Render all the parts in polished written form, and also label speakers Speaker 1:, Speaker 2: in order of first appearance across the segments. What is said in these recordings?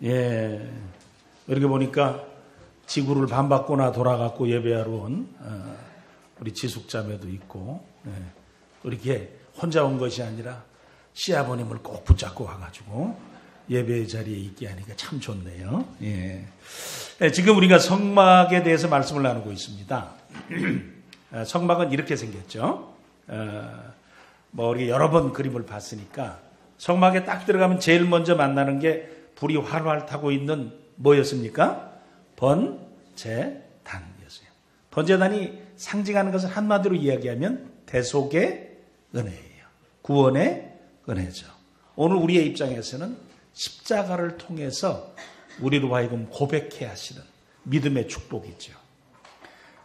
Speaker 1: 예, 이렇게 보니까 지구를 반바꾸나 돌아갔고 예배하러 온 우리 지숙자매도 있고, 또 이렇게 혼자 온 것이 아니라 시아버님을 꼭 붙잡고 와가지고 예배 자리에 있게 하니까 참 좋네요. 예. 지금 우리가 성막에 대해서 말씀을 나누고 있습니다. 성막은 이렇게 생겼죠. 우리 여러 번 그림을 봤으니까 성막에 딱 들어가면 제일 먼저 만나는 게 불이 활활 타고 있는 뭐였습니까? 번제단이었어요. 번제단이 상징하는 것을 한마디로 이야기하면 대속의 은혜예요. 구원의 은혜죠. 오늘 우리의 입장에서는 십자가를 통해서 우리로 하여금 고백해 하시는 믿음의 축복이죠.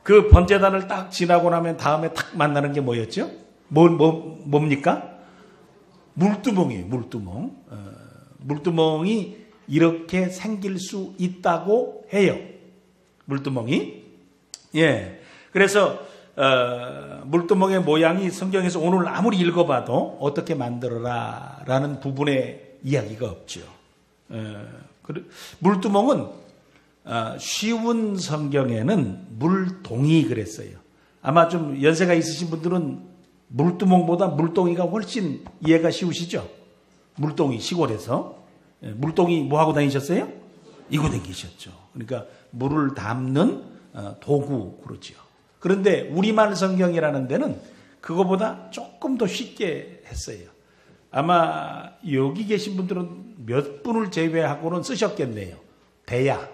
Speaker 1: 그 번제단을 딱 지나고 나면 다음에 딱 만나는 게 뭐였죠? 뭡니까? 물두멍이에요. 물두멍. 물두멍이 이렇게 생길 수 있다고 해요. 물두멍이. 예. 그래서 물두멍의 모양이 성경에서 오늘 아무리 읽어봐도 어떻게 만들어라 라는 부분의 이야기가 없죠. 물두멍은 쉬운 성경에는 물동이 그랬어요. 아마 좀 연세가 있으신 분들은 물두멍보다 물동이가 훨씬 이해가 쉬우시죠? 물동이 시골에서. 물동이 뭐 하고 다니셨어요? 이고 다니셨죠. 그러니까 물을 담는 도구 그러죠. 그런데 우리말 성경이라는 데는 그거보다 조금 더 쉽게 했어요. 아마 여기 계신 분들은 몇 분을 제외하고는 쓰셨겠네요. 대야.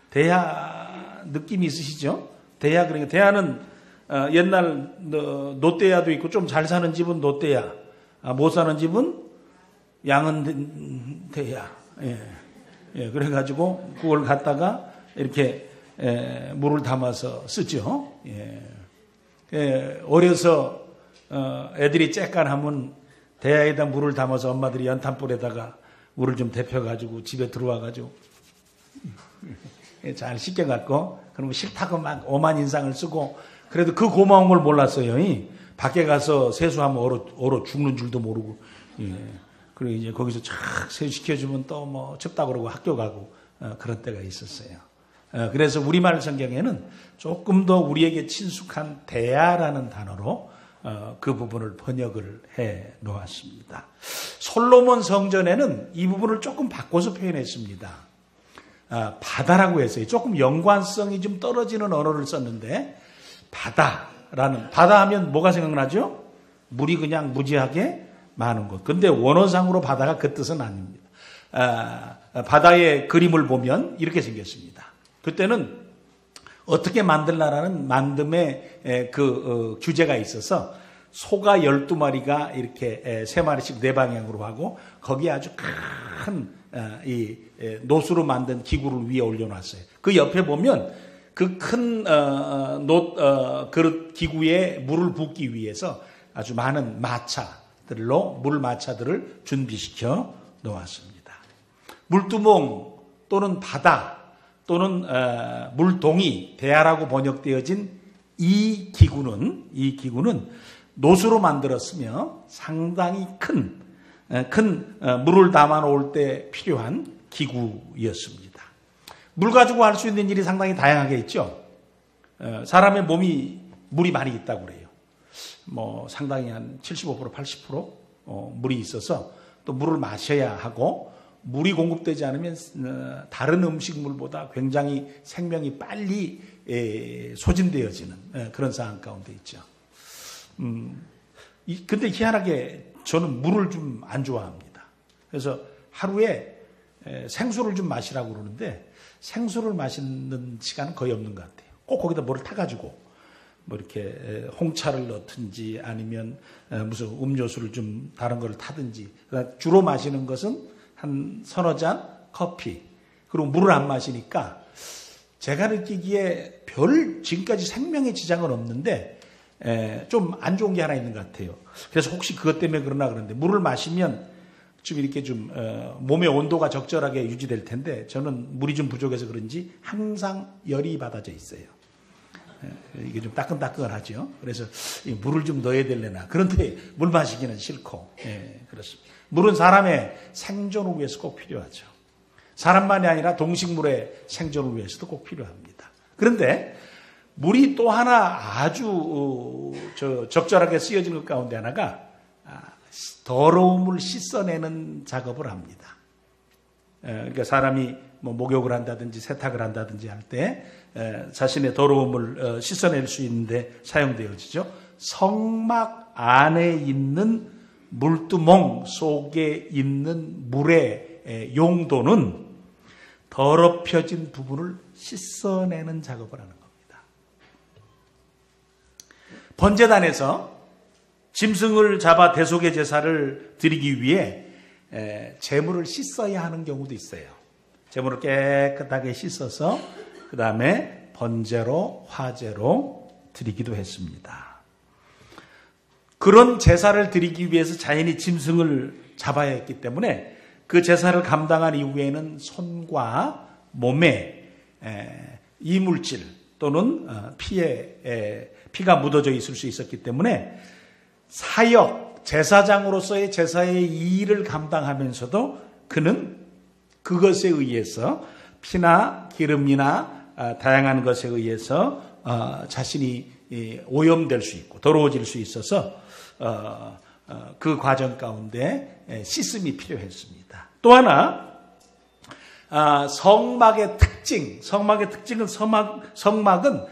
Speaker 1: 대야 느낌이 있으시죠? 대야, 그러니까 대야는 옛날 노대야도 있고 좀 잘 사는 집은 노대야, 못 사는 집은 양은 대야. 예, 그래가지고 그걸 갖다가 이렇게 물을 담아서 쓰죠. 어려서 애들이 쬐깐하면 대야에다 물을 담아서 엄마들이 연탄불에다가 물을 좀 데펴가지고 집에 들어와가지고 잘 씻겨갖고 그러면 싫다고 막 오만 인상을 쓰고, 그래도 그 고마운 걸 몰랐어요. 밖에 가서 세수하면 얼어 죽는 줄도 모르고. 그리고 이제 거기서 촥 세수시켜주면 또 뭐 춥다 그러고 학교 가고 그런 때가 있었어요. 그래서 우리말 성경에는 조금 더 우리에게 친숙한 대야라는 단어로 그 부분을 번역을 해 놓았습니다. 솔로몬 성전에는 이 부분을 조금 바꿔서 표현했습니다. 바다라고 했어요. 조금 연관성이 좀 떨어지는 언어를 썼는데, 바다 하면 뭐가 생각나죠? 물이 그냥 무지하게 많은 것. 근데 원어상으로 바다가 그 뜻은 아닙니다. 바다의 그림을 보면 이렇게 생겼습니다. 그때는 어떻게 만들라라는 만듦의 규제가 있어서 소가 12마리가 이렇게 3마리씩 네 방향으로 하고, 거기에 아주 큰 이 노수로 만든 기구를 위에 올려놨어요. 그 옆에 보면 그 큰 그릇 기구에 물을 붓기 위해서 아주 많은 물 마차들을 준비시켜 놓았습니다. 물두멍 또는 바다 또는 물동이, 대야라고 번역되어진 이 기구는 노수로 만들었으며 상당히 큰 물을 담아 놓을 때 필요한 기구였습니다. 물 가지고 할 수 있는 일이 상당히 다양하게 있죠. 사람의 몸이 물이 많이 있다고 그래요. 상당히 한 75%, 80% 물이 있어서 또 물을 마셔야 하고, 물이 공급되지 않으면 다른 음식물보다 굉장히 생명이 빨리 소진되어지는 그런 상황 가운데 있죠. 근데 희한하게 저는 물을 좀 안 좋아합니다. 그래서 하루에 생수를 좀 마시라고 그러는데 생수를 마시는 시간은 거의 없는 것 같아요. 꼭 거기다 뭐를 타가지고 이렇게 홍차를 넣든지 아니면 무슨 음료수를 좀 다른 걸 타든지. 주로 마시는 것은 한 서너 잔 커피, 그리고 물을 안 마시니까 제가 느끼기에 지금까지 생명에 지장은 없는데 좀 안 좋은 게 하나 있는 것 같아요. 그래서 혹시 그것 때문에 그러나 그러는데, 물을 마시면 좀 이렇게 좀 몸의 온도가 적절하게 유지될 텐데 저는 물이 좀 부족해서 그런지 항상 열이 받아져 있어요. 이게 좀 따끈따끈하죠. 그래서 물을 좀 넣어야 될래나. 그런데 물 마시기는 싫고, 그렇습니다. 물은 사람의 생존을 위해서 꼭 필요하죠. 사람만이 아니라 동식물의 생존을 위해서도 꼭 필요합니다. 그런데 물이 또 하나 아주 적절하게 쓰여진 것 가운데 하나가 더러움을 씻어내는 작업을 합니다. 그러니까 사람이 목욕을 한다든지 세탁을 한다든지 할 때 자신의 더러움을 씻어낼 수 있는데 사용되어지죠. 성막 안에 있는 물두멍 속에 있는 물의 용도는 더럽혀진 부분을 씻어내는 작업을 하는 겁니다. 번제단에서 짐승을 잡아 대속의 제사를 드리기 위해 제물을 씻어야 하는 경우도 있어요. 제물을 깨끗하게 씻어서 그 다음에 번제로 화제로 드리기도 했습니다. 그런 제사를 드리기 위해서 자연히 짐승을 잡아야 했기 때문에 그 제사를 감당한 이후에는 손과 몸에 이물질 또는 피가 묻어져 있을 수 있었기 때문에 사역, 제사장으로서의 제사의 이 일을 감당하면서도 그는 그것에 의해서 피나 기름이나 다양한 것에 의해서 자신이 오염될 수 있고 더러워질 수 있어서 그 과정 가운데 씻음이 필요했습니다. 또 하나 성막의 특징은 성막은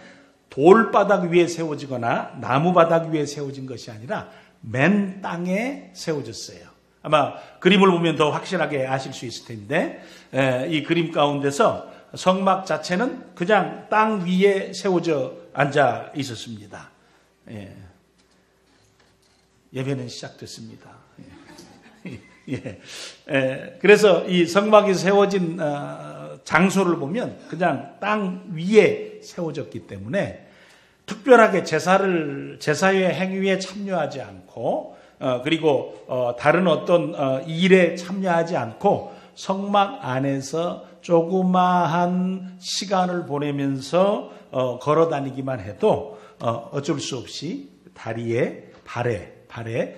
Speaker 1: 돌바닥 위에 세워지거나 나무바닥 위에 세워진 것이 아니라 맨 땅에 세워졌어요. 아마 그림을 보면 더 확실하게 아실 수 있을 텐데 이 그림 가운데서 성막 자체는 그냥 땅 위에 세워져 앉아 있었습니다. 예배는 시작됐습니다. 그래서 이 성막이 세워진 장소를 보면 그냥 땅 위에 세워졌기 때문에 특별하게 제사의 행위에 참여하지 않고 그리고 다른 어떤 일에 참여하지 않고 성막 안에서 조그마한 시간을 보내면서 걸어 다니기만 해도 어쩔 수 없이 다리에 발에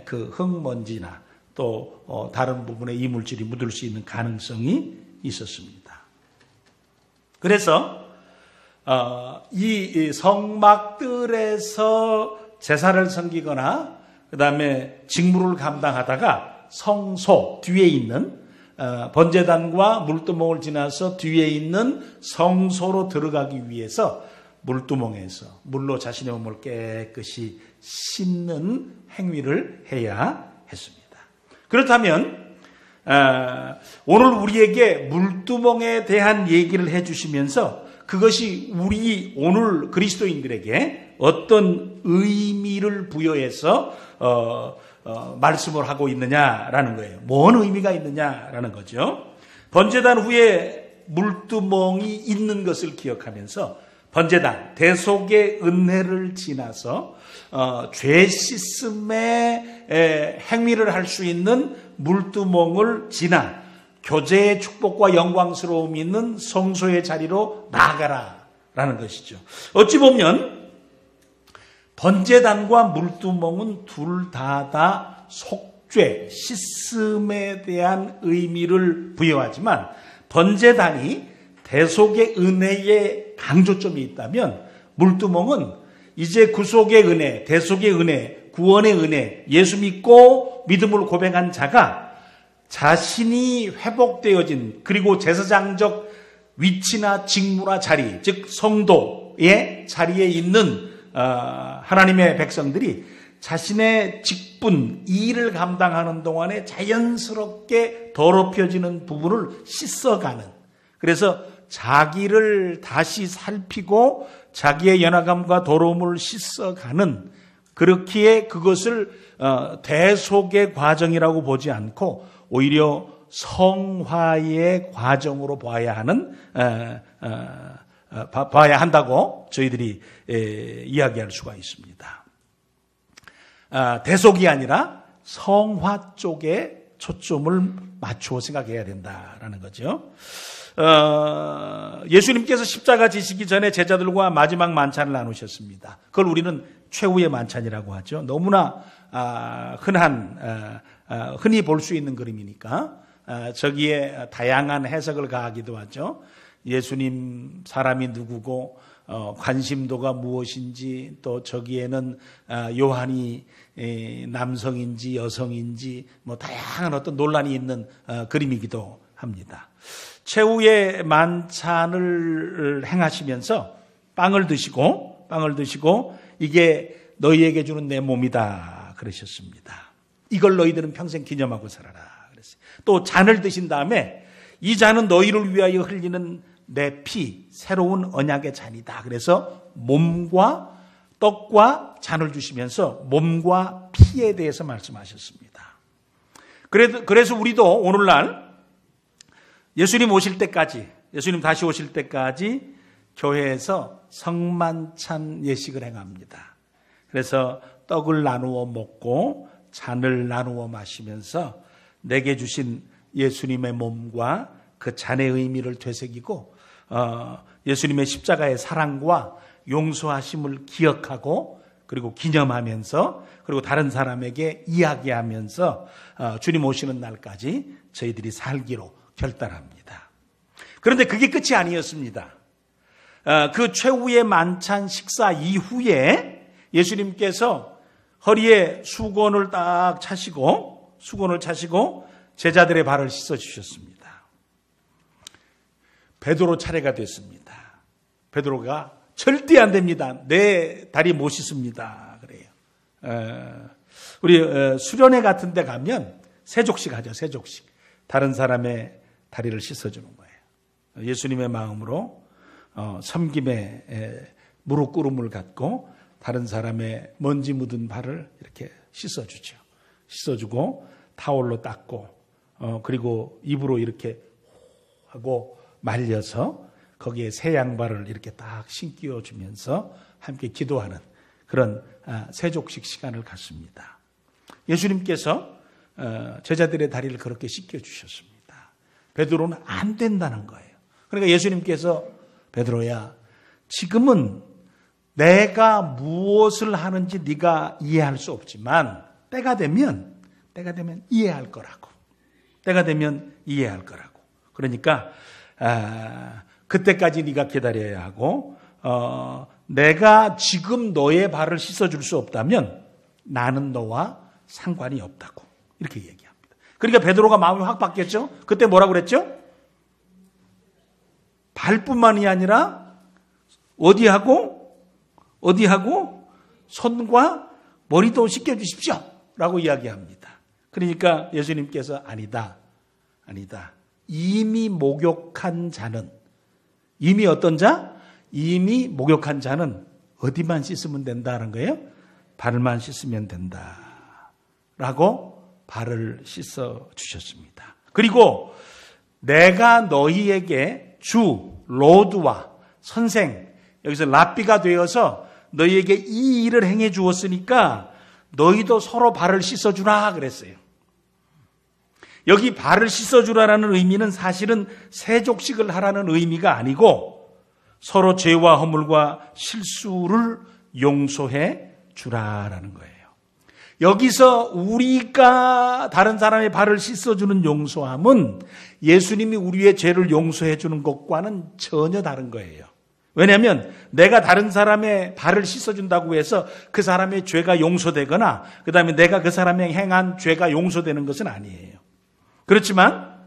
Speaker 1: 그 흙먼지나 또 다른 부분에 이물질이 묻을 수 있는 가능성이 있었습니다. 그래서 이 성막들에서 제사를 섬기거나 그 다음에 직무를 감당하다가 성소 뒤에 있는 번제단과 물두멍을 지나서 뒤에 있는 성소로 들어가기 위해서 물두멍에서 물로 자신의 몸을 깨끗이 씻는 행위를 해야 했습니다. 그렇다면 오늘 우리에게 물두멍에 대한 얘기를 해주시면서 그것이 우리 오늘 그리스도인들에게 어떤 의미를 부여해서 말씀을 하고 있느냐라는 거예요. 뭔 의미가 있느냐라는 거죠. 번제단 후에 물두멍이 있는 것을 기억하면서 번제단, 대속의 은혜를 지나서 죄 씻음의 행위를 할 수 있는 물두멍을 지나 교제의 축복과 영광스러움이 있는 성소의 자리로 나아가라라는 것이죠. 어찌 보면 번제단과 물두멍은 둘 다 속죄, 씻음에 대한 의미를 부여하지만 번제단이 대속의 은혜에 강조점이 있다면 물두멍은 이제 구속의 은혜, 대속의 은혜, 구원의 은혜, 예수 믿고 믿음을 고백한 자가 자신이 회복되어진 그리고 제사장적 위치나 직무나 자리, 즉 성도의 자리에 있는 하나님의 백성들이 자신의 직분, 일을 감당하는 동안에 자연스럽게 더럽혀지는 부분을 씻어가는, 그래서 자기를 다시 살피고 자기의 연약함과 더러움을 씻어가는, 그렇기에 그것을 대속의 과정이라고 보지 않고 오히려 성화의 과정으로 봐야 한다고 저희들이 이야기할 수가 있습니다. 대속이 아니라 성화 쪽에 초점을 맞추어 생각해야 된다라는 거죠. 예수님께서 십자가 지시기 전에 제자들과 마지막 만찬을 나누셨습니다. 그걸 우리는 최후의 만찬이라고 하죠. 너무나 흔히 볼 수 있는 그림이니까 저기에 다양한 해석을 가하기도 하죠. 예수님 사람이 누구고 관심도가 무엇인지, 또 저기에는 요한이 남성인지 여성인지 뭐 다양한 어떤 논란이 있는 그림이기도 합니다. 최후의 만찬을 행하시면서 빵을 드시고 이게 너희에게 주는 내 몸이다 그러셨습니다. 이걸 너희들은 평생 기념하고 살아라 그랬어요. 또 잔을 드신 다음에 이 잔은 너희를 위하여 흘리는 내 피, 새로운 언약의 잔이다. 그래서 몸과 떡과 잔을 주시면서 몸과 피에 대해서 말씀하셨습니다. 그래서 우리도 오늘날 예수님 다시 오실 때까지 교회에서 성만찬 예식을 행합니다. 그래서 떡을 나누어 먹고 잔을 나누어 마시면서 내게 주신 예수님의 몸과 그 잔의 의미를 되새기고 예수님의 십자가의 사랑과 용서하심을 기억하고 그리고 기념하면서 그리고 다른 사람에게 이야기하면서 주님 오시는 날까지 저희들이 살기로 결단합니다. 그런데 그게 끝이 아니었습니다. 그 최후의 만찬 식사 이후에 예수님께서 허리에 수건을 딱 차시고 제자들의 발을 씻어 주셨습니다. 베드로 차례가 됐습니다. 베드로가 절대 안 됩니다. 내 다리 못 씻습니다. 그래요. 우리 수련회 같은 데 가면 세족식 하죠. 세족식. 다른 사람의 다리를 씻어주는 거예요. 예수님의 마음으로 섬김의 무릎 꿇음을 갖고 다른 사람의 먼지 묻은 발을 이렇게 씻어주죠. 씻어주고 타올로 닦고 그리고 입으로 이렇게 하고 말려서 거기에 새 양발을 이렇게 딱 신기어주면서 함께 기도하는 그런 세족식 시간을 갖습니다. 예수님께서 제자들의 다리를 그렇게 씻겨주셨습니다. 베드로는 안 된다는 거예요. 그러니까 예수님께서 베드로야, 지금은 내가 무엇을 하는지 네가 이해할 수 없지만 때가 되면 이해할 거라고. 때가 되면 이해할 거라고. 그러니까 그때까지 네가 기다려야 하고 내가 지금 너의 발을 씻어줄 수 없다면 나는 너와 상관이 없다고 이렇게 얘기합니다. 그러니까 베드로가 마음이 확 바뀌었죠. 그때 뭐라고 그랬죠? 발뿐만이 아니라 어디하고 손과 머리도 씻겨주십시오 라고 이야기합니다. 그러니까 예수님께서 아니다. 이미 목욕한 자는 이미 목욕한 자는 어디만 씻으면 된다는 거예요? 발만 씻으면 된다라고 발을 씻어 주셨습니다. 그리고 내가 너희에게 주, 로드와 선생, 여기서 랍비가 되어서 너희에게 이 일을 행해 주었으니까 너희도 서로 발을 씻어 주라 그랬어요. 여기 발을 씻어주라라는 의미는 사실은 세족식을 하라는 의미가 아니고 서로 죄와 허물과 실수를 용서해 주라라는 거예요. 여기서 우리가 다른 사람의 발을 씻어주는 용서함은 예수님이 우리의 죄를 용서해 주는 것과는 전혀 다른 거예요. 왜냐하면 내가 다른 사람의 발을 씻어준다고 해서 그 사람의 죄가 용서되거나 그 다음에 내가 그 사람의 행한 죄가 용서되는 것은 아니에요. 그렇지만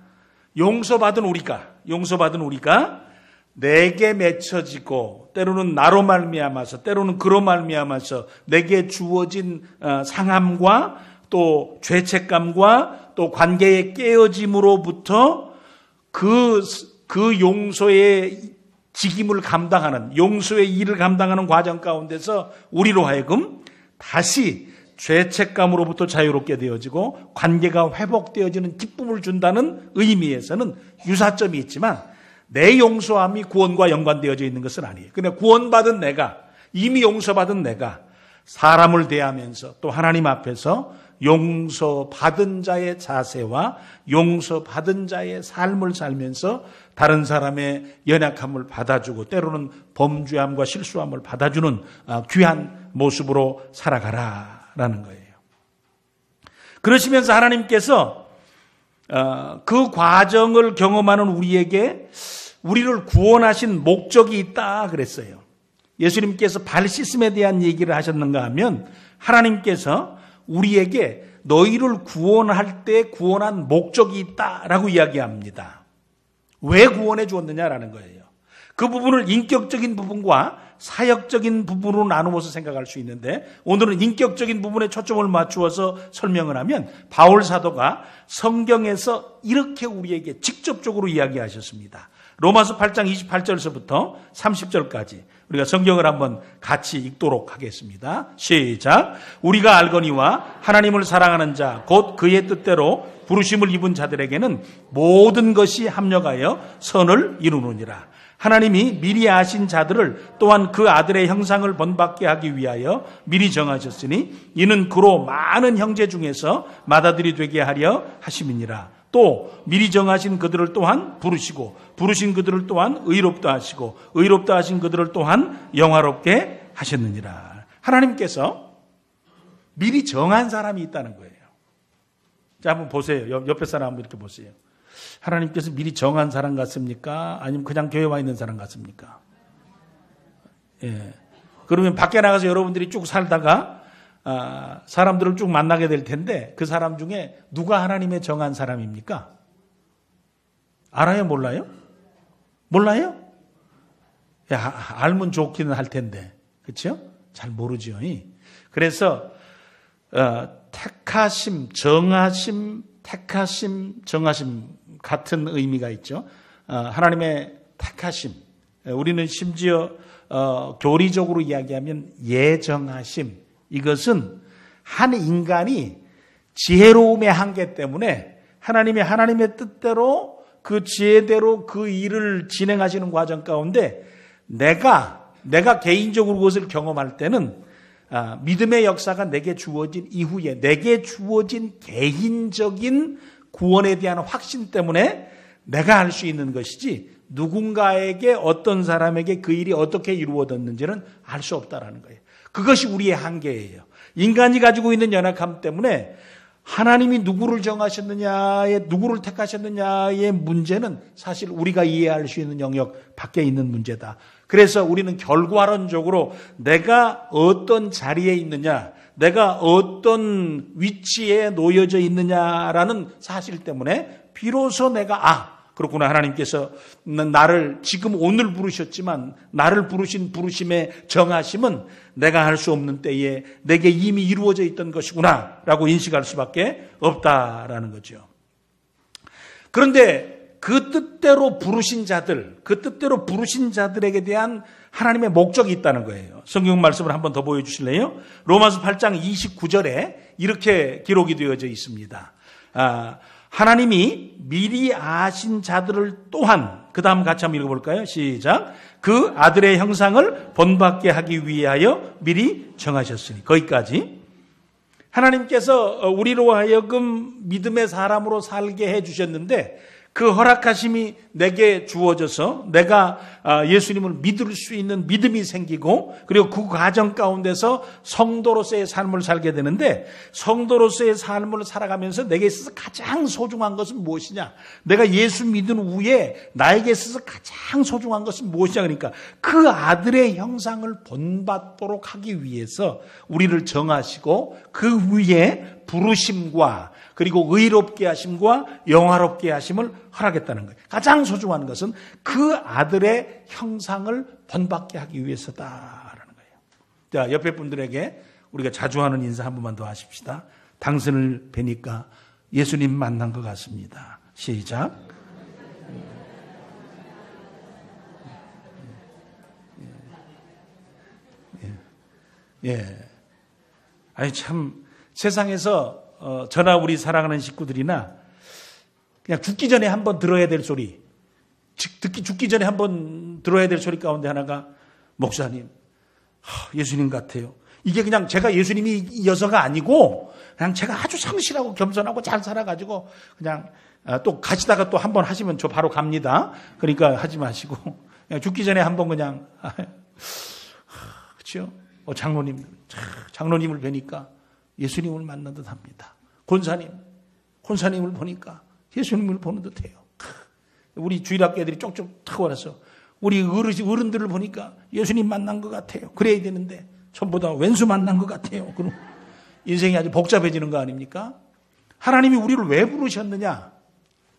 Speaker 1: 용서받은 우리가 내게 맺혀지고 때로는 나로 말미암아서 때로는 그로 말미암아서 내게 주어진 상함과 또 죄책감과 또 관계의 깨어짐으로부터 그 용서의 직임을 감당하는 용서의 일을 감당하는 과정 가운데서 우리로 하여금 다시 죄책감으로부터 자유롭게 되어지고 관계가 회복되어지는 기쁨을 준다는 의미에서는 유사점이 있지만 내 용서함이 구원과 연관되어져 있는 것은 아니에요. 그런데 구원받은 내가, 이미 용서받은 내가 사람을 대하면서 또 하나님 앞에서 용서받은 자의 자세와 용서받은 자의 삶을 살면서 다른 사람의 연약함을 받아주고 때로는 범죄함과 실수함을 받아주는 귀한 모습으로 살아가라라는 거예요. 그러시면서 하나님께서 그 과정을 경험하는 우리에게 우리를 구원하신 목적이 있다 그랬어요. 예수님께서 발 씻음에 대한 얘기를 하셨는가 하면 하나님께서 우리에게 너희를 구원할 때 구원한 목적이 있다라고 이야기합니다. 왜 구원해 주었느냐라는 거예요. 그 부분을 인격적인 부분과 사역적인 부분으로 나누어서 생각할 수 있는데 오늘은 인격적인 부분에 초점을 맞추어서 설명을 하면 바울 사도가 성경에서 이렇게 우리에게 직접적으로 이야기하셨습니다. 로마서 8장 28절서부터 30절까지 우리가 성경을 한번 같이 읽도록 하겠습니다. 시작. 우리가 알거니와 하나님을 사랑하는 자 곧 그의 뜻대로 부르심을 입은 자들에게는 모든 것이 합력하여 선을 이루느니라. 하나님이 미리 아신 자들을 또한 그 아들의 형상을 본받게 하기 위하여 미리 정하셨으니 이는 그로 많은 형제 중에서 맏아들이 되게 하려 하심이니라. 또 미리 정하신 그들을 또한 부르시고 부르신 그들을 또한 의롭다 하시고 의롭다 하신 그들을 또한 영화롭게 하셨느니라. 하나님께서 미리 정한 사람이 있다는 거예요. 자, 한번 보세요. 옆에 사람 한번 이렇게 보세요. 하나님께서 미리 정한 사람 같습니까? 아니면 그냥 교회 와 있는 사람 같습니까? 예. 그러면 밖에 나가서 여러분들이 쭉 살다가 사람들을 쭉 만나게 될 텐데 그 사람 중에 누가 하나님의 정한 사람입니까? 알아요? 몰라요? 몰라요? 야, 알면 좋기는 할 텐데. 그렇죠? 잘 모르죠. 그래서 택하심, 정하심, 택하심, 정하심 같은 의미가 있죠. 하나님의 택하심. 우리는 심지어 교리적으로 이야기하면 예정하심. 이것은 한 인간이 지혜로움의 한계 때문에 하나님의 뜻대로 그 지혜대로 그 일을 진행하시는 과정 가운데 내가 개인적으로 그것을 경험할 때는 믿음의 역사가 내게 주어진 이후에 내게 주어진 개인적인 구원에 대한 확신 때문에 내가 할 수 있는 것이지 누군가에게 어떤 사람에게 그 일이 어떻게 이루어졌는지는 알 수 없다라는 거예요. 그것이 우리의 한계예요. 인간이 가지고 있는 연약함 때문에 하나님이 누구를 정하셨느냐에 누구를 택하셨느냐의 문제는 사실 우리가 이해할 수 있는 영역 밖에 있는 문제다. 그래서 우리는 결과론적으로 내가 어떤 자리에 있느냐, 내가 어떤 위치에 놓여져 있느냐라는 사실 때문에 비로소 내가 그렇구나. 하나님께서 나를 지금 오늘 부르셨지만 나를 부르신 부르심의 정하심은 내가 할 수 없는 때에 내게 이미 이루어져 있던 것이구나 라고 인식할 수밖에 없다라는 거죠. 그런데 그 뜻대로 부르신 자들, 그 뜻대로 부르신 자들에게 대한 하나님의 목적이 있다는 거예요. 성경 말씀을 한번 더 보여주실래요? 로마서 8장 29절에 이렇게 기록이 되어져 있습니다. 하나님이 미리 아신 자들을 또한, 그 다음 같이 한번 읽어볼까요? 시작. 그 아들의 형상을 본받게 하기 위하여 미리 정하셨으니. 거기까지. 하나님께서 우리로 하여금 믿음의 사람으로 살게 해주셨는데 그 허락하심이 내게 주어져서 내가 예수님을 믿을 수 있는 믿음이 생기고 그리고 그 과정 가운데서 성도로서의 삶을 살게 되는데 성도로서의 삶을 살아가면서 내게 있어서 가장 소중한 것은 무엇이냐? 내가 예수 믿은 후에 나에게 있어서 가장 소중한 것은 무엇이냐? 그러니까 그 아들의 형상을 본받도록 하기 위해서 우리를 정하시고 그 위에 부르심과 그리고 의롭게 하심과 영화롭게 하심을 허락했다는 거예요. 가장 소중한 것은 그 아들의 형상을 본받게 하기 위해서다라는 거예요. 자, 옆에 분들에게 우리가 자주 하는 인사 한 번만 더 하십시다. 당신을 뵈니까 예수님 만난 것 같습니다. 시작. 예. 아니 참 세상에서 저나 우리 사랑하는 식구들이나 그냥 죽기 전에 한번 들어야 될 소리, 죽기 전에 한번 들어야 될 소리 가운데 하나가 목사님, 예수님 같아요. 이게 그냥 제가 예수님이 이어서가 아니고 그냥 제가 아주 성실하고 겸손하고 잘 살아가지고 그냥 또 가시다가 또 한번 하시면 저 바로 갑니다. 그러니까 하지 마시고 그냥 죽기 전에 한번 그냥 그렇죠? 장로님을 뵈니까 예수님을 만난 듯합니다. 권사님을 보니까 예수님을 보는 듯해요. 우리 주일학교 애들이 쪽쪽 타고 와서 우리 어른들을 보니까 예수님 만난 것 같아요. 그래야 되는데 전부 다 왼수 만난 것 같아요. 그럼 인생이 아주 복잡해지는 거 아닙니까? 하나님이 우리를 왜 부르셨느냐?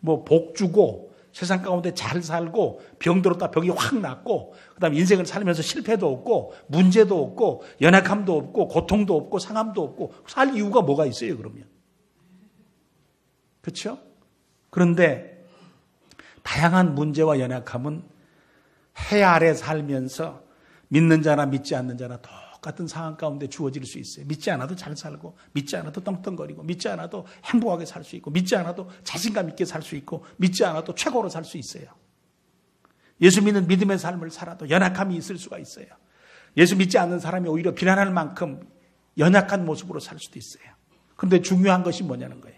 Speaker 1: 뭐 복 주고 세상 가운데 잘 살고 병 들었다 병이 확 낫고 그다음에 인생을 살면서 실패도 없고 문제도 없고 연약함도 없고 고통도 없고 상함도 없고 살 이유가 뭐가 있어요 그러면? 그렇죠? 그런데 다양한 문제와 연약함은 해 아래 살면서 믿는 자나 믿지 않는 자나 똑같은 상황 가운데 주어질 수 있어요. 믿지 않아도 잘 살고 믿지 않아도 떵떵거리고 믿지 않아도 행복하게 살 수 있고 믿지 않아도 자신감 있게 살 수 있고 믿지 않아도 최고로 살 수 있어요. 예수 믿는 믿음의 삶을 살아도 연약함이 있을 수가 있어요. 예수 믿지 않는 사람이 오히려 비난할 만큼 연약한 모습으로 살 수도 있어요. 그런데 중요한 것이 뭐냐는 거예요.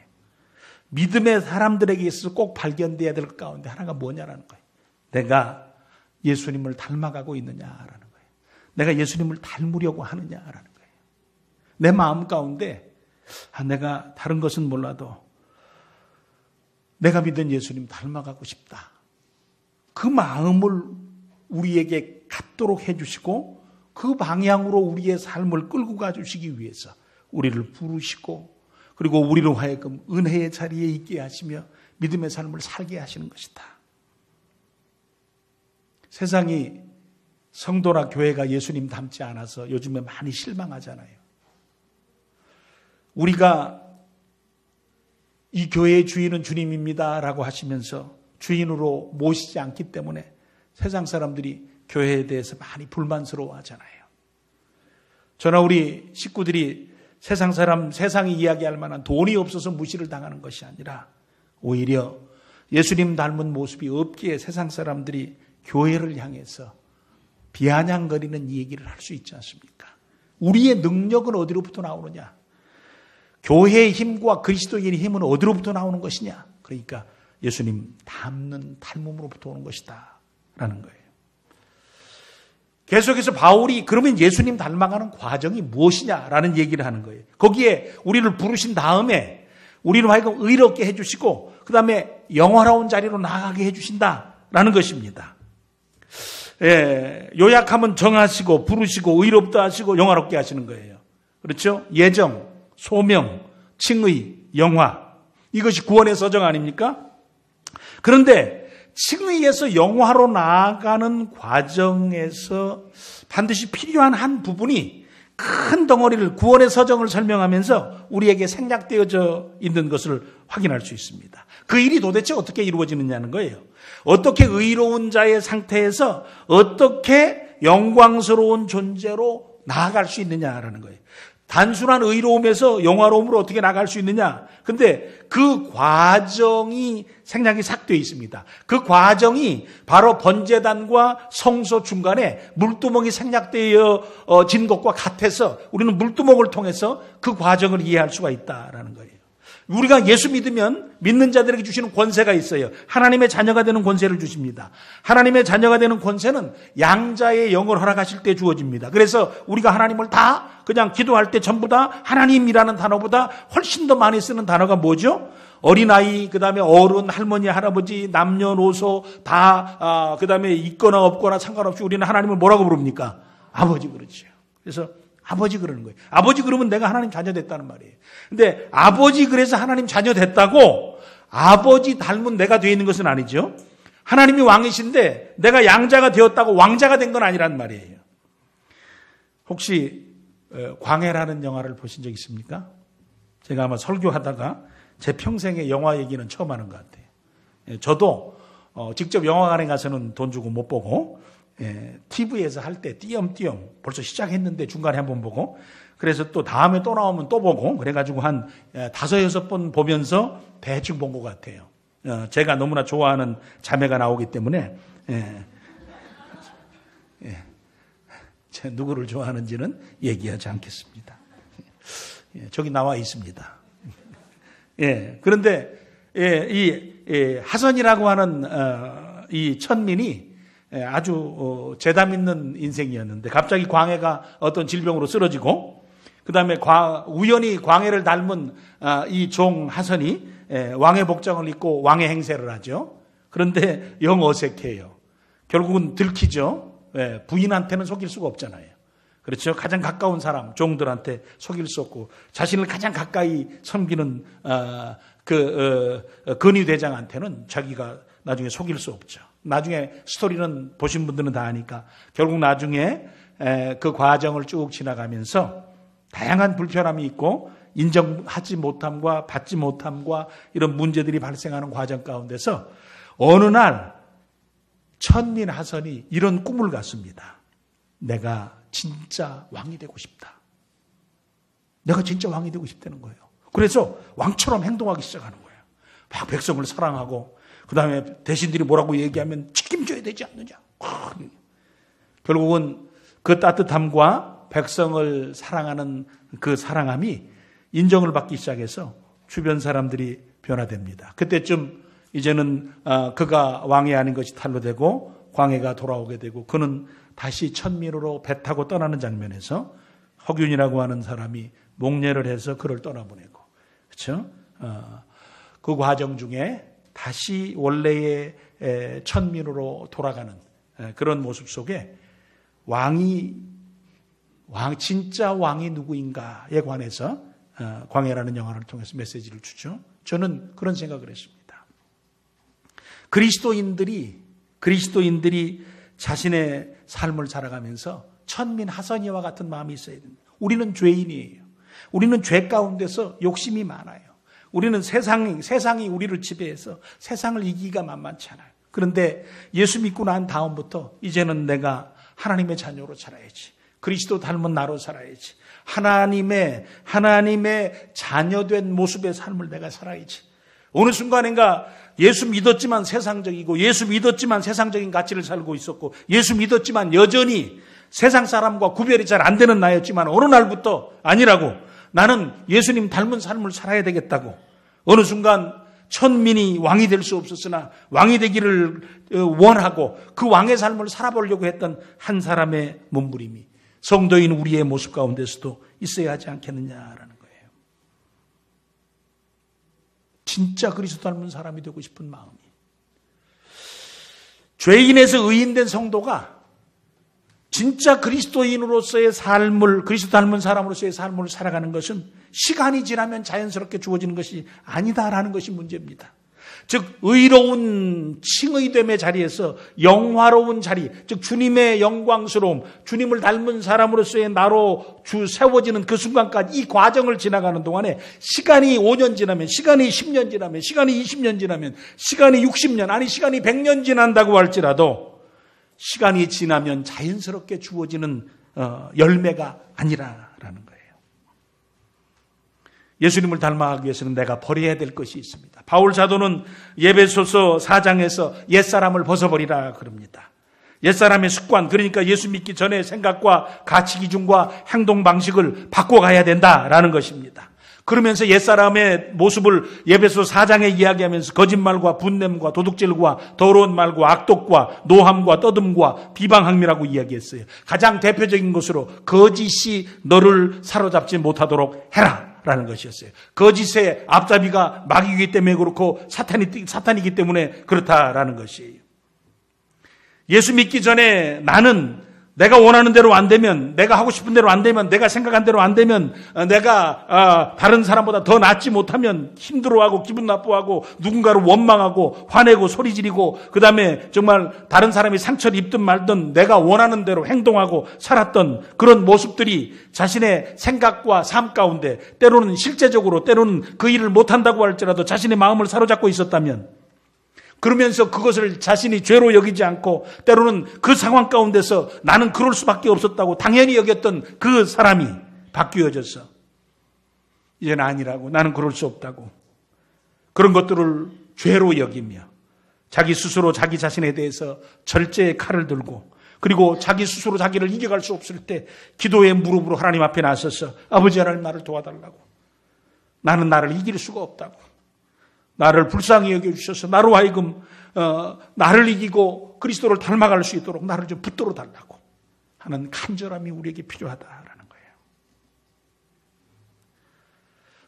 Speaker 1: 믿음의 사람들에게 있어서 꼭 발견돼야 될 것 가운데 하나가 뭐냐라는 거예요. 내가 예수님을 닮아가고 있느냐라는 거예요. 내가 예수님을 닮으려고 하느냐라는 거예요. 내 마음 가운데 내가 다른 것은 몰라도 내가 믿은 예수님 닮아가고 싶다. 그 마음을 우리에게 갖도록 해주시고 그 방향으로 우리의 삶을 끌고 가주시기 위해서 우리를 부르시고 그리고 우리로 하여금 은혜의 자리에 있게 하시며 믿음의 삶을 살게 하시는 것이다. 세상이 성도나 교회가 예수님 닮지 않아서 요즘에 많이 실망하잖아요. 우리가 이 교회의 주인은 주님입니다 라고 하시면서 주인으로 모시지 않기 때문에 세상 사람들이 교회에 대해서 많이 불만스러워 하잖아요. 저나 우리 식구들이 세상이 이야기할 만한 돈이 없어서 무시를 당하는 것이 아니라 오히려 예수님 닮은 모습이 없기에 세상 사람들이 교회를 향해서 비아냥거리는 얘기를 할 수 있지 않습니까? 우리의 능력은 어디로부터 나오느냐? 교회의 힘과 그리스도인의 힘은 어디로부터 나오는 것이냐? 그러니까 예수님 닮음으로부터 오는 것이다 라는 거예요. 계속해서 바울이 그러면 예수님 닮아가는 과정이 무엇이냐라는 얘기를 하는 거예요. 거기에 우리를 부르신 다음에 우리를 하여금 의롭게 해주시고 그 다음에 영화로운 자리로 나아가게 해주신다라는 것입니다. 요약하면 정하시고 부르시고 의롭다 하시고 영화롭게 하시는 거예요. 그렇죠? 예정, 소명, 칭의, 영화 이것이 구원의 서정 아닙니까? 그런데 칭의에서 영화로 나아가는 과정에서 반드시 필요한 한 부분이 큰 덩어리를 구원의 서정을 설명하면서 우리에게 생략되어져 있는 것을 확인할 수 있습니다. 그 일이 도대체 어떻게 이루어지느냐는 거예요. 어떻게 의로운 자의 상태에서 어떻게 영광스러운 존재로 나아갈 수 있느냐라는 거예요. 단순한 의로움에서 영화로움으로 어떻게 나갈 수 있느냐. 근데 그 과정이 생략이 싹 되어 있습니다. 그 과정이 바로 번제단과 성소 중간에 물두멍이 생략되어진 것과 같아서 우리는 물두멍을 통해서 그 과정을 이해할 수가 있다라는 거예요. 우리가 예수 믿으면 믿는 자들에게 주시는 권세가 있어요. 하나님의 자녀가 되는 권세를 주십니다. 하나님의 자녀가 되는 권세는 양자의 영을 허락하실 때 주어집니다. 그래서 우리가 하나님을 다 그냥 기도할 때 전부 다 하나님이라는 단어보다 훨씬 더 많이 쓰는 단어가 뭐죠? 어린아이, 그 다음에 어른, 할머니, 할아버지, 남녀노소 다 그 다음에 있거나 없거나 상관없이 우리는 하나님을 뭐라고 부릅니까? 아버지 그러죠. 그래서 아버지 그러는 거예요. 아버지 그러면 내가 하나님 자녀 됐다는 말이에요. 근데 아버지 그래서 하나님 자녀 됐다고 아버지 닮은 내가 되어 있는 것은 아니죠. 하나님이 왕이신데 내가 양자가 되었다고 왕자가 된 건 아니란 말이에요. 혹시 광해라는 영화를 보신 적 있습니까? 제가 아마 설교하다가 제 평생의 영화 얘기는 처음 하는 것 같아요. 저도 직접 영화관에 가서는 돈 주고 못 보고 TV에서 할 때 띄엄띄엄 벌써 시작했는데 중간에 한번 보고 그래서 또 다음에 또 나오면 또 보고 그래가지고 한 5-6번 보면서 대충 본 것 같아요. 제가 너무나 좋아하는 자매가 나오기 때문에 누구를 좋아하는지는 얘기하지 않겠습니다. 저기 나와 있습니다. 그런데 이 하선이라고 하는 이 천민이 아주 재담 있는 인생이었는데 갑자기 광해가 어떤 질병으로 쓰러지고 그 다음에 우연히 광해를 닮은 이 종 하선이 왕의 복장을 입고 왕의 행세를 하죠. 그런데 영 어색해요. 결국은 들키죠. 부인한테는 속일 수가 없잖아요. 그렇죠. 가장 가까운 사람, 종들한테 속일 수 없고 자신을 가장 가까이 섬기는 근위대장한테는 자기가 나중에 속일 수 없죠. 나중에 스토리는 보신 분들은 다 아니까 결국 나중에 그 과정을 쭉 지나가면서 다양한 불편함이 있고 인정하지 못함과 받지 못함과 이런 문제들이 발생하는 과정 가운데서 어느 날 천민 하선이 이런 꿈을 갖습니다. 내가 진짜 왕이 되고 싶다. 내가 진짜 왕이 되고 싶다는 거예요. 그래서 왕처럼 행동하기 시작하는 거예요. 막 백성을 사랑하고 그 다음에 대신들이 뭐라고 얘기하면 책임져야 되지 않느냐. 결국은 그 따뜻함과 백성을 사랑하는 그 사랑함이 인정을 받기 시작해서 주변 사람들이 변화됩니다. 그때쯤 이제는 그가 왕이 아닌 것이 탄로되고 광해가 돌아오게 되고 그는 다시 천민으로 배 타고 떠나는 장면에서 허균이라고 하는 사람이 목례를 해서 그를 떠나보내고 그렇죠? 그 과정 중에 다시 원래의 천민으로 돌아가는 그런 모습 속에 진짜 왕이 누구인가에 관해서 광해라는 영화를 통해서 메시지를 주죠. 저는 그런 생각을 했습니다. 그리스도인들이 자신의 삶을 살아가면서 천민 하선이와 같은 마음이 있어야 됩니다. 우리는 죄인이에요. 우리는 죄 가운데서 욕심이 많아요. 우리는 세상이 우리를 지배해서 세상을 이기기가 만만치 않아요. 그런데 예수 믿고 난 다음부터 이제는 내가 하나님의 자녀로 살아야지. 그리스도 닮은 나로 살아야지. 하나님의 자녀된 모습의 삶을 내가 살아야지. 어느 순간인가 예수 믿었지만 세상적이고 예수 믿었지만 세상적인 가치를 살고 있었고 예수 믿었지만 여전히 세상 사람과 구별이 잘 안 되는 나였지만 어느 날부터 아니라고 나는 예수님 닮은 삶을 살아야 되겠다고 어느 순간 천민이 왕이 될 수 없었으나 왕이 되기를 원하고 그 왕의 삶을 살아보려고 했던 한 사람의 몸부림이 성도인 우리의 모습 가운데서도 있어야 하지 않겠느냐라는 거예요. 진짜 그리스도 닮은 사람이 되고 싶은 마음이. 죄인에서 의인된 성도가 진짜 그리스도인으로서의 삶을, 그리스도 닮은 사람으로서의 삶을 살아가는 것은 시간이 지나면 자연스럽게 주어지는 것이 아니다라는 것이 문제입니다. 즉 의로운 칭의됨의 자리에서 영화로운 자리, 즉 주님의 영광스러움, 주님을 닮은 사람으로서의 나로 세워지는 그 순간까지 이 과정을 지나가는 동안에 시간이 5년 지나면, 시간이 10년 지나면, 시간이 20년 지나면, 시간이 60년, 아니 시간이 100년 지난다고 할지라도 시간이 지나면 자연스럽게 주어지는 열매가 아니라라는 거예요. 예수님을 닮아가기 위해서는 내가 버려야 될 것이 있습니다. 바울 사도는 에베소서 4장에서 옛사람을 벗어버리라 그럽니다. 옛사람의 습관, 그러니까 예수 믿기 전에 생각과 가치 기준과 행동 방식을 바꿔가야 된다라는 것입니다. 그러면서 옛사람의 모습을 에베소 4장에 이야기하면서 거짓말과 분냄과 도둑질과 더러운 말과 악독과 노함과 떠듬과 비방항미라고 이야기했어요. 가장 대표적인 것으로 거짓이 너를 사로잡지 못하도록 해라 라는 것이었어요. 거짓의 앞잡이가 마귀이기 때문에 그렇고 사탄이기 때문에 그렇다라는 것이에요. 예수 믿기 전에 나는 내가 원하는 대로 안 되면, 내가 하고 싶은 대로 안 되면, 내가 생각한 대로 안 되면, 내가 다른 사람보다 더 낫지 못하면 힘들어하고 기분 나쁘하고 누군가를 원망하고 화내고 소리 지르고 그 다음에 정말 다른 사람이 상처를 입든 말든 내가 원하는 대로 행동하고 살았던 그런 모습들이 자신의 생각과 삶 가운데 때로는 실제적으로 때로는 그 일을 못한다고 할지라도 자신의 마음을 사로잡고 있었다면 그러면서 그것을 자신이 죄로 여기지 않고 때로는 그 상황 가운데서 나는 그럴 수밖에 없었다고 당연히 여겼던 그 사람이 바뀌어져서 이제는 아니라고, 나는 그럴 수 없다고, 그런 것들을 죄로 여기며 자기 스스로 자기 자신에 대해서 절제의 칼을 들고 그리고 자기 스스로 자기를 이겨갈 수 없을 때 기도의 무릎으로 하나님 앞에 나서서 아버지 하나님 나를 도와달라고. 나는 나를 이길 수가 없다고. 나를 불쌍히 여겨주셔서 나로 하여금 나를 이기고 그리스도를 닮아갈 수 있도록 나를 좀 붙들어 달라고 하는 간절함이 우리에게 필요하다라는 거예요.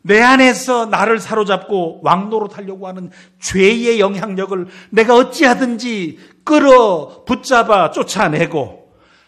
Speaker 1: 내 안에서 나를 사로잡고 왕노릇하려고 하는 죄의 영향력을 내가 어찌하든지 끌어 붙잡아 쫓아내고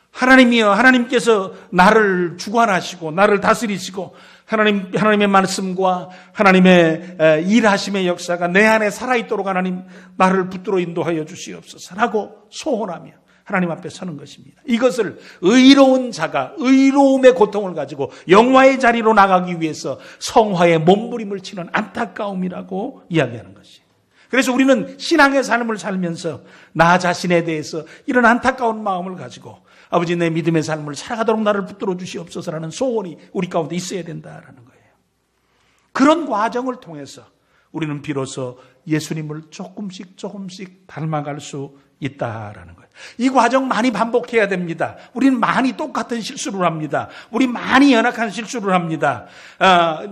Speaker 1: 하나님이여 하나님께서 나를 주관하시고 나를 다스리시고 하나님의 말씀과 하나님의 일하심의 역사가 내 안에 살아있도록 하나님 나를 붙들어 인도하여 주시옵소서라고 소원하며 하나님 앞에 서는 것입니다. 이것을 의로운 자가 의로움의 고통을 가지고 영화의 자리로 나가기 위해서 성화의 몸부림을 치는 안타까움이라고 이야기하는 것이에요. 그래서 우리는 신앙의 삶을 살면서 나 자신에 대해서 이런 안타까운 마음을 가지고 아버지 내 믿음의 삶을 살아가도록 나를 붙들어 주시옵소서라는 소원이 우리 가운데 있어야 된다라는 거예요. 그런 과정을 통해서 우리는 비로소 예수님을 조금씩 닮아갈 수 있다라는 거예요. 이 과정 많이 반복해야 됩니다. 우리는 많이 똑같은 실수를 합니다. 우리 많이 연약한 실수를 합니다.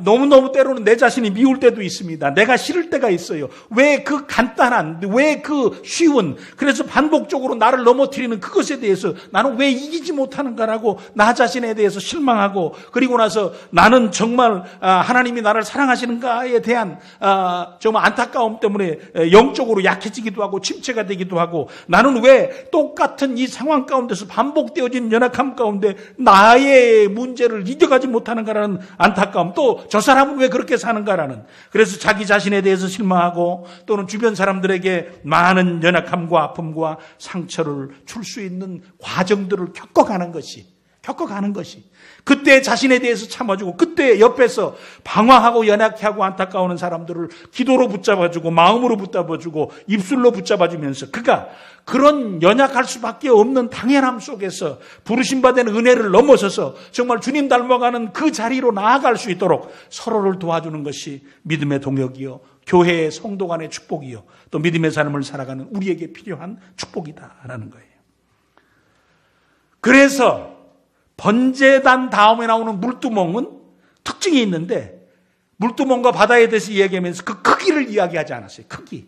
Speaker 1: 너무너무 때로는 내 자신이 미울 때도 있습니다. 내가 싫을 때가 있어요. 왜 그 간단한, 왜 그 쉬운, 그래서 반복적으로 나를 넘어뜨리는 그것에 대해서 나는 왜 이기지 못하는가라고 나 자신에 대해서 실망하고 그리고 나서 나는 정말 하나님이 나를 사랑하시는가에 대한 정말 안타까움 때문에 영적으로 약해지기도 하고 침체가 되기도 하고 나는 왜 똑같은 이 상황 가운데서 반복되어진 연약함 가운데 나의 문제를 이겨가지 못하는가라는 안타까움, 또 저 사람은 왜 그렇게 사는가라는, 그래서 자기 자신에 대해서 실망하고 또는 주변 사람들에게 많은 연약함과 아픔과 상처를 줄 수 있는 과정들을 겪어가는 것이 그때 자신에 대해서 참아주고 그때 옆에서 방황하고 연약해하고 안타까워하는 사람들을 기도로 붙잡아주고 마음으로 붙잡아주고 입술로 붙잡아주면서 그가 그런 연약할 수밖에 없는 당연함 속에서 부르심받은 은혜를 넘어서서 정말 주님 닮아가는 그 자리로 나아갈 수 있도록 서로를 도와주는 것이 믿음의 동역이요 교회의 성도 간의 축복이요 또 믿음의 삶을 살아가는 우리에게 필요한 축복이다라는 거예요. 그래서 번제단 다음에 나오는 물두멍은 특징이 있는데 물두멍과 바다에 대해서 이야기하면서 그 크기를 이야기하지 않았어요. 크기.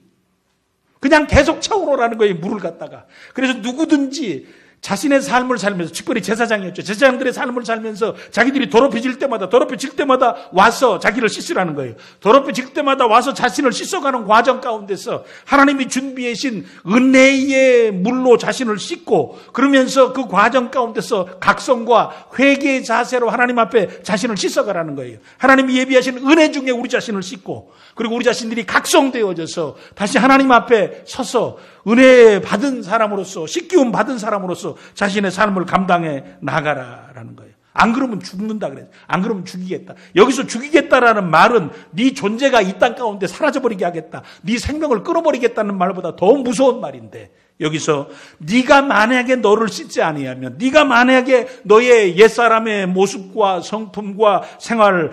Speaker 1: 그냥 계속 차오르라는 거예요. 물을 갖다가. 그래서 누구든지 자신의 삶을 살면서 특별히 제사장이었죠. 제사장들의 삶을 살면서 자기들이 더럽혀질 때마다 와서 자기를 씻으라는 거예요. 더럽혀질 때마다 와서 자신을 씻어가는 과정 가운데서 하나님이 준비하신 은혜의 물로 자신을 씻고 그러면서 그 과정 가운데서 각성과 회개의 자세로 하나님 앞에 자신을 씻어가라는 거예요. 하나님이 예비하신 은혜 중에 우리 자신을 씻고 그리고 우리 자신들이 각성되어져서 다시 하나님 앞에 서서 은혜 받은 사람으로서 씻기움 받은 사람으로서 자신의 삶을 감당해 나가라라는 거예요. 안 그러면 죽는다 그래요. 안 그러면 죽이겠다. 여기서 죽이겠다라는 말은 네 존재가 이 땅 가운데 사라져버리게 하겠다. 네 생명을 끊어버리겠다는 말보다 더 무서운 말인데 여기서 네가 만약에 너를 씻지 아니하면 네가 만약에 너의 옛사람의 모습과 성품과 생활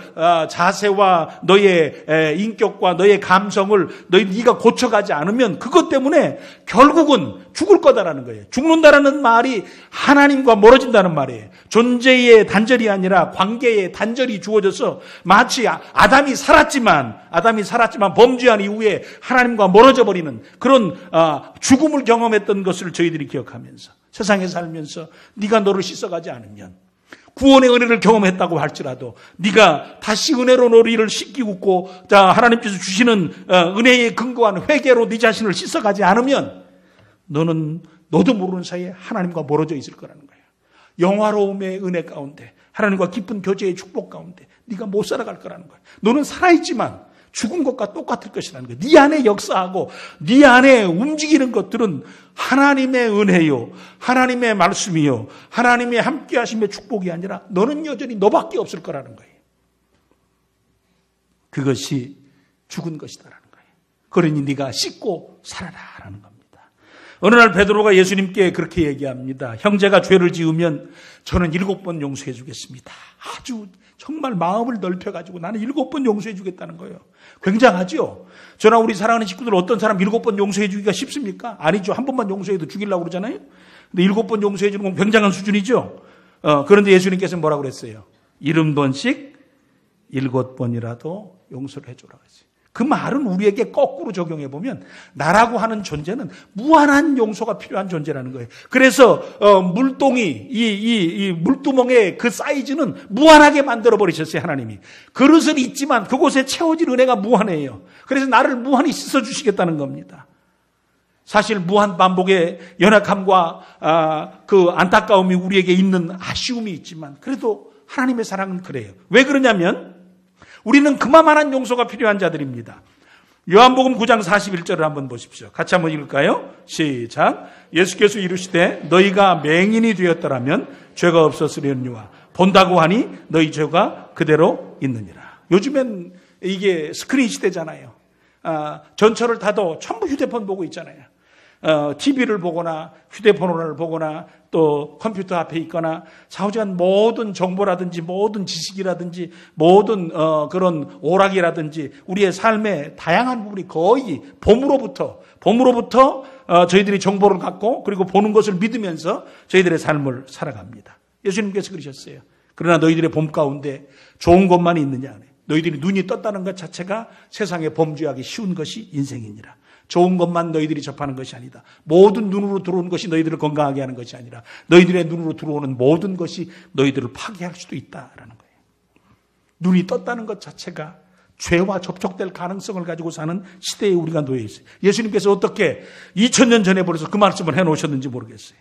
Speaker 1: 자세와 너의 인격과 너의 감성을 네가 고쳐가지 않으면 그것 때문에 결국은 죽을 거다라는 거예요. 죽는다라는 말이 하나님과 멀어진다는 말이에요. 존재의 단절이 아니라 관계의 단절이 주어져서 마치 아담이 살았지만 범죄한 이후에 하나님과 멀어져 버리는 그런 죽음을 경험했던 것을 저희들이 기억하면서 세상에 살면서 네가 너를 씻어가지 않으면 구원의 은혜를 경험했다고 할지라도 네가 다시 은혜로 너를 씻기고 하나님께서 주시는 은혜에 근거한 회개로 네 자신을 씻어가지 않으면 너도 모르는 사이에 하나님과 멀어져 있을 거라는 거예요. 영화로움의 은혜 가운데 하나님과 깊은 교제의 축복 가운데 네가 못 살아갈 거라는 거예요. 너는 살아있지만 죽은 것과 똑같을 것이라는 거예요. 네 안에 역사하고 네 안에 움직이는 것들은 하나님의 은혜요, 하나님의 말씀이요, 하나님의 함께하심의 축복이 아니라 너는 여전히 너밖에 없을 거라는 거예요. 그것이 죽은 것이다라는 거예요. 그러니 네가 씻고 살아라라는 겁니다. 어느 날 베드로가 예수님께 그렇게 얘기합니다. 형제가 죄를 지으면 저는 7번 용서해 주겠습니다. 아주 정말 마음을 넓혀가지고 나는 7번 용서해 주겠다는 거예요. 굉장하죠? 저나 우리 사랑하는 식구들 어떤 사람 7번 용서해 주기가 쉽습니까? 아니죠. 한 번만 용서해도 죽이려고 그러잖아요. 근데 7번 용서해 주는 건 굉장한 수준이죠. 그런데 예수님께서는 뭐라고 그랬어요? 70번씩 7번이라도 용서를 해주라고 했어요. 그 말은 우리에게 거꾸로 적용해 보면 나라고 하는 존재는 무한한 용서가 필요한 존재라는 거예요. 그래서 물동이 이 물두멍의 그 사이즈는 무한하게 만들어 버리셨어요. 하나님이. 그릇은 있지만 그곳에 채워질 은혜가 무한해요. 그래서 나를 무한히 씻어 주시겠다는 겁니다. 사실 무한 반복의 연약함과 그 안타까움이 우리에게 있는 아쉬움이 있지만 그래도 하나님의 사랑은 그래요. 왜 그러냐면 우리는 그만한 용서가 필요한 자들입니다. 요한복음 9장 41절을 한번 보십시오. 같이 한번 읽을까요? 시작. 예수께서 이르시되 너희가 맹인이 되었더라면 죄가 없었으려니와 본다고 하니 너희 죄가 그대로 있느니라. 요즘엔 이게 스크린 시대잖아요. 전철을 타도 전부 휴대폰 보고 있잖아요. TV를 보거나 휴대폰을 보거나 또 컴퓨터 앞에 있거나 사후지간 모든 정보라든지 모든 지식이라든지 모든 그런 오락이라든지 우리의 삶의 다양한 부분이 거의 봄으로부터 저희들이 정보를 갖고 그리고 보는 것을 믿으면서 저희들의 삶을 살아갑니다. 예수님께서 그러셨어요. 그러나 너희들의 봄 가운데 좋은 것만 있느냐. 너희들이 눈이 떴다는 것 자체가 세상에 범죄하기 쉬운 것이 인생이니라. 좋은 것만 너희들이 접하는 것이 아니다. 모든 눈으로 들어오는 것이 너희들을 건강하게 하는 것이 아니라 너희들의 눈으로 들어오는 모든 것이 너희들을 파괴할 수도 있다라는 거예요. 눈이 떴다는 것 자체가 죄와 접촉될 가능성을 가지고 사는 시대에 우리가 놓여 있어요. 예수님께서 어떻게 2000년 전에 벌써 그 말씀을 해놓으셨는지 모르겠어요.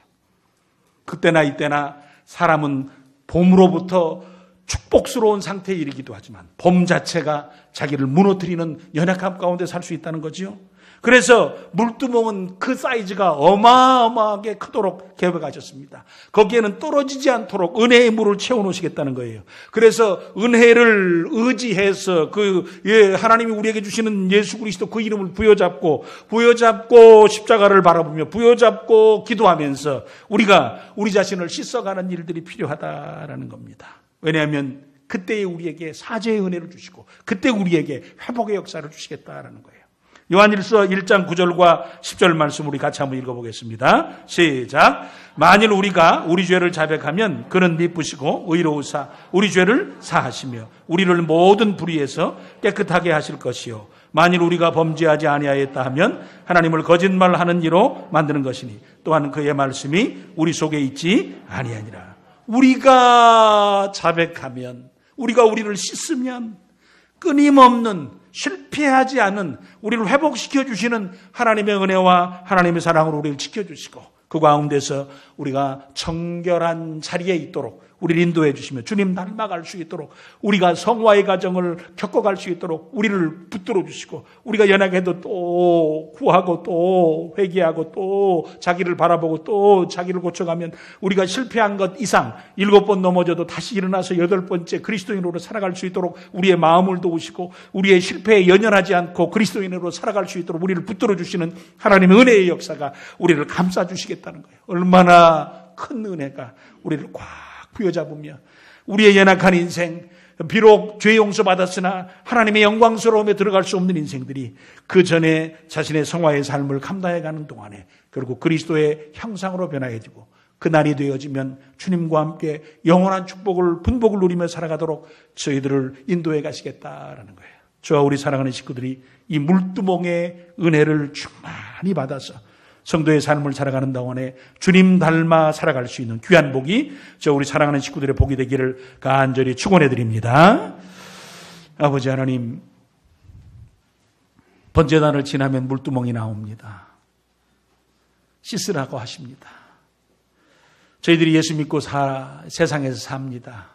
Speaker 1: 그때나 이때나 사람은 봄으로부터 축복스러운 상태에 이르기도 하지만 봄 자체가 자기를 무너뜨리는 연약함 가운데 살 수 있다는 거지요. 그래서 물두멍은 그 사이즈가 어마어마하게 크도록 계획하셨습니다. 거기에는 떨어지지 않도록 은혜의 물을 채워놓으시겠다는 거예요. 그래서 은혜를 의지해서 하나님이 우리에게 주시는 예수 그리스도 그 이름을 부여잡고 십자가를 바라보며 부여잡고 기도하면서 우리가 우리 자신을 씻어가는 일들이 필요하다라는 겁니다. 왜냐하면 그때에 우리에게 사죄의 은혜를 주시고 그때 우리에게 회복의 역사를 주시겠다라는 거예요. 요한일서 1장 9절과 10절 말씀 우리 같이 한번 읽어보겠습니다. 시작. 만일 우리가 우리 죄를 자백하면 그는 미쁘시고 의로우사 우리 죄를 사하시며 우리를 모든 불의에서 깨끗하게 하실 것이요 만일 우리가 범죄하지 아니하였다 하면 하나님을 거짓말하는 이로 만드는 것이니 또한 그의 말씀이 우리 속에 있지 아니하니라. 우리가 자백하면 우리가 우리를 씻으면 끊임없는 실패하지 않은 우리를 회복시켜 주시는 하나님의 은혜와 하나님의 사랑으로 우리를 지켜주시고 그 가운데서 우리가 정결한 자리에 있도록 우리를 인도해 주시며 주님 닮아갈 수 있도록 우리가 성화의 과정을 겪어갈 수 있도록 우리를 붙들어 주시고 우리가 연약해도 또 구하고 또 회개하고 또 자기를 바라보고 또 자기를 고쳐가면 우리가 실패한 것 이상 7번 넘어져도 다시 일어나서 8번째 그리스도인으로 살아갈 수 있도록 우리의 마음을 도우시고 우리의 실패에 연연하지 않고 그리스도인으로 살아갈 수 있도록 우리를 붙들어 주시는 하나님의 은혜의 역사가 우리를 감싸 주시겠다는 거예요. 얼마나 큰 은혜가 우리를 꽉 부여잡으며 우리의 연약한 인생 비록 죄 용서받았으나 하나님의 영광스러움에 들어갈 수 없는 인생들이 그 전에 자신의 성화의 삶을 감당해가는 동안에 결국 그리스도의 형상으로 변화해지고 그날이 되어지면 주님과 함께 영원한 축복을 분복을 누리며 살아가도록 저희들을 인도해 가시겠다라는 거예요. 저와 우리 사랑하는 식구들이 이 물두멍의 은혜를 충만히 받아서 성도의 삶을 살아가는 동안에 주님 닮아 살아갈 수 있는 귀한 복이 저 우리 사랑하는 식구들의 복이 되기를 간절히 축원해 드립니다. 아버지 하나님, 번제단을 지나면 물두멍이 나옵니다. 씻으라고 하십니다. 저희들이 예수 믿고 세상에서 삽니다.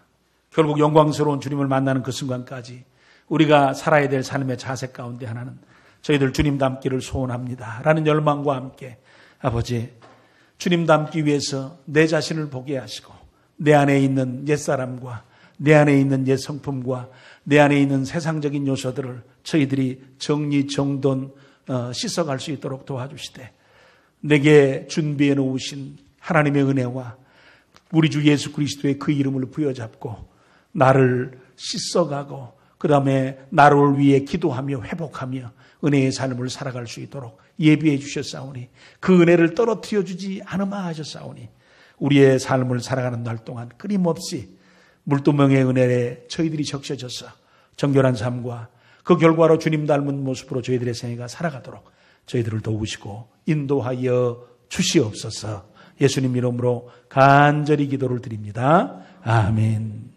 Speaker 1: 결국 영광스러운 주님을 만나는 그 순간까지 우리가 살아야 될 삶의 자세 가운데 하나는 저희들 주님 닮기를 소원합니다. 라는 열망과 함께 아버지 주님 닮기 위해서 내 자신을 보게 하시고 내 안에 있는 옛사람과 내 안에 있는 옛 성품과 내 안에 있는 세상적인 요소들을 저희들이 정리정돈 씻어갈 수 있도록 도와주시되 내게 준비해 놓으신 하나님의 은혜와 우리 주 예수 그리스도의 그 이름을 부여잡고 나를 씻어가고 그 다음에 나를 위해 기도하며 회복하며 은혜의 삶을 살아갈 수 있도록 예비해 주셨사오니 그 은혜를 떨어뜨려 주지 않으마 하셨사오니 우리의 삶을 살아가는 날 동안 끊임없이 물두멍의 은혜에 저희들이 적셔져서 정결한 삶과 그 결과로 주님 닮은 모습으로 저희들의 생애가 살아가도록 저희들을 도우시고 인도하여 주시옵소서. 예수님 이름으로 간절히 기도를 드립니다. 아멘.